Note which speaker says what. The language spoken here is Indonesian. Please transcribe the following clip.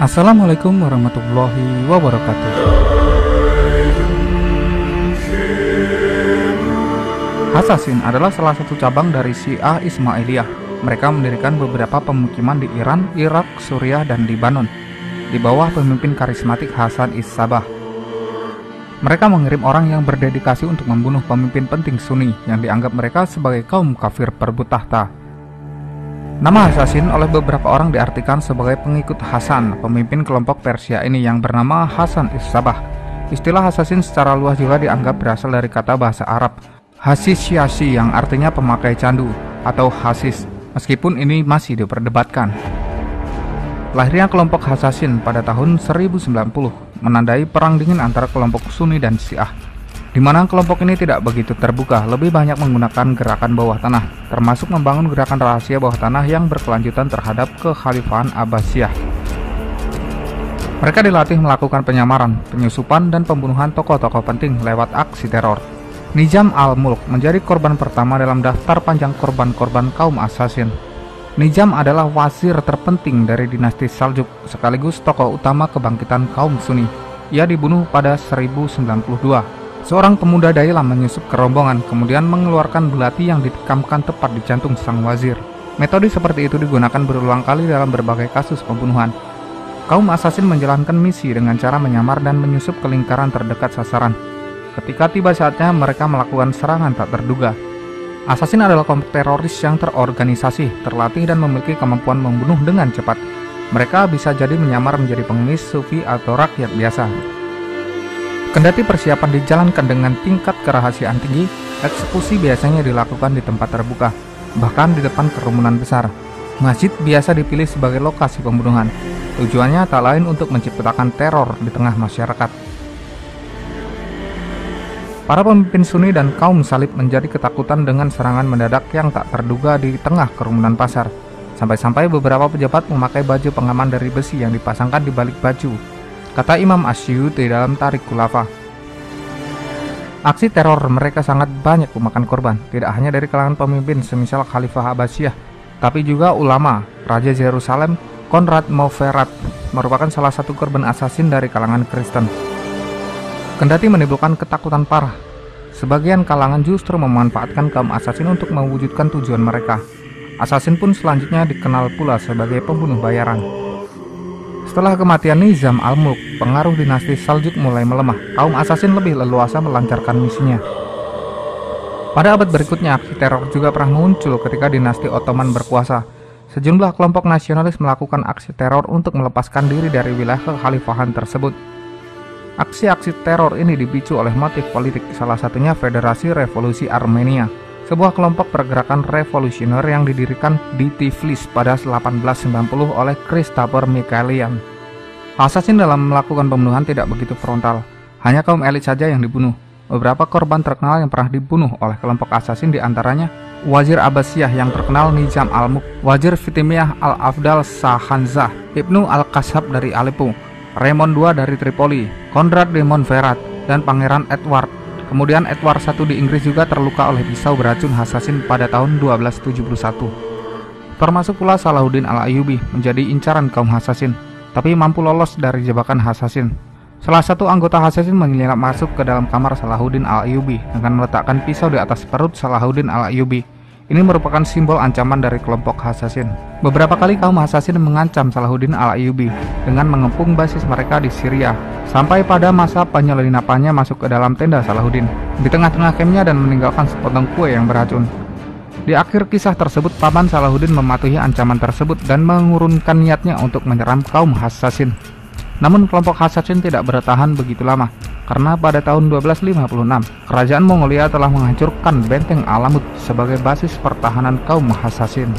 Speaker 1: Assalamualaikum warahmatullahi wabarakatuh. Hasasin adalah salah satu cabang dari Syiah Ismailiyah. Mereka mendirikan beberapa pemukiman di Iran, Irak, Suriah, dan Lebanon di bawah pemimpin karismatik Hasan is-Sabbah. Mereka mengirim orang yang berdedikasi untuk membunuh pemimpin penting Sunni yang dianggap mereka sebagai kaum kafir perebut tahta. Nama Hasasin oleh beberapa orang diartikan sebagai pengikut Hasan, pemimpin kelompok Persia ini yang bernama Hasan is-Sabbah. Istilah Hasasin secara luas juga dianggap berasal dari kata bahasa Arab Hasisyashi yang artinya pemakai candu atau hasis, meskipun ini masih diperdebatkan. Lahirnya kelompok Hasasin pada tahun 1090 menandai perang dingin antara kelompok Sunni dan Syiah, di mana kelompok ini tidak begitu terbuka, lebih banyak menggunakan gerakan bawah tanah, termasuk membangun gerakan rahasia bawah tanah yang berkelanjutan terhadap kekhalifahan Abbasiyah. Mereka dilatih melakukan penyamaran, penyusupan, dan pembunuhan tokoh-tokoh penting lewat aksi teror. Nizam al-Mulk menjadi korban pertama dalam daftar panjang korban-korban kaum Hasasin. Nizam adalah wazir terpenting dari dinasti Saljuk, sekaligus tokoh utama kebangkitan kaum Sunni. Ia dibunuh pada 1092. Seorang pemuda Dailam menyusup ke rombongan, kemudian mengeluarkan belati yang ditekamkan tepat di jantung sang wazir. Metode seperti itu digunakan berulang kali dalam berbagai kasus pembunuhan. Kaum Hasasin menjalankan misi dengan cara menyamar dan menyusup ke lingkaran terdekat sasaran. Ketika tiba saatnya, mereka melakukan serangan tak terduga. Hasasin adalah kelompok teroris yang terorganisasi, terlatih, dan memiliki kemampuan membunuh dengan cepat. Mereka bisa jadi menyamar menjadi pengemis, sufi, atau rakyat biasa. Kendati persiapan dijalankan dengan tingkat kerahasiaan tinggi, eksekusi biasanya dilakukan di tempat terbuka, bahkan di depan kerumunan besar. Masjid biasa dipilih sebagai lokasi pembunuhan. Tujuannya tak lain untuk menciptakan teror di tengah masyarakat. Para pemimpin Sunni dan kaum salib menjadi ketakutan dengan serangan mendadak yang tak terduga di tengah kerumunan pasar. Sampai-sampai beberapa pejabat memakai baju pengaman dari besi yang dipasangkan di balik baju, kata Imam Asy'uti dalam Tarikh Khulafa. Aksi teror mereka sangat banyak memakan korban, tidak hanya dari kalangan pemimpin semisal Khalifah Abbasiyah, tapi juga ulama. Raja Yerusalem, Konrad Moferat, merupakan salah satu korban Hasasin dari kalangan Kristen. Kendati menimbulkan ketakutan parah, sebagian kalangan justru memanfaatkan kaum Hasasin untuk mewujudkan tujuan mereka. Hasasin pun selanjutnya dikenal pula sebagai pembunuh bayaran. Setelah kematian Nizam al-Mulk, pengaruh dinasti Saljuk mulai melemah. Kaum Hasasin lebih leluasa melancarkan misinya. Pada abad berikutnya, aksi teror juga pernah muncul ketika dinasti Ottoman berkuasa. Sejumlah kelompok nasionalis melakukan aksi teror untuk melepaskan diri dari wilayah kekhalifahan tersebut. Aksi-aksi teror ini dipicu oleh motif politik, salah satunya Federasi Revolusi Armenia, sebuah kelompok pergerakan revolusioner yang didirikan di Tiflis pada 1890 oleh Christopher Mikhaelian. Hasasin dalam melakukan pembunuhan tidak begitu frontal, hanya kaum elit saja yang dibunuh. Beberapa korban terkenal yang pernah dibunuh oleh kelompok Hasasin diantaranya Wazir Abbasiyah yang terkenal Nizam al-Mulk, Wazir Fatimiyah al-Afdal Sahanzah, Ibnu al-Qasab dari Aleppo, Raymond II dari Tripoli, Konrad de Montferrat, dan Pangeran Edward. Kemudian Edward I di Inggris juga terluka oleh pisau beracun Hasasin pada tahun 1271. Termasuk pula Salahuddin al-Ayyubi menjadi incaran kaum Hasasin, tapi mampu lolos dari jebakan Hasasin. Salah satu anggota Hasasin menyelinap masuk ke dalam kamar Salahuddin al-Ayyubi dengan meletakkan pisau di atas perut Salahuddin al-Ayyubi. Ini merupakan simbol ancaman dari kelompok Hasasin. Beberapa kali kaum Hasasin mengancam Salahuddin al-Ayyubi dengan mengepung basis mereka di Syria, sampai pada masa penyelinapannya masuk ke dalam tenda Salahuddin di tengah-tengah kampnya dan meninggalkan sepotong kue yang beracun. Di akhir kisah tersebut, paman Salahuddin mematuhi ancaman tersebut dan mengurunkan niatnya untuk menyerang kaum Hasasin. Namun kelompok Hasasin tidak bertahan begitu lama, karena pada tahun 1256, kerajaan Mongolia telah menghancurkan benteng Alamut sebagai basis pertahanan kaum Hasasin.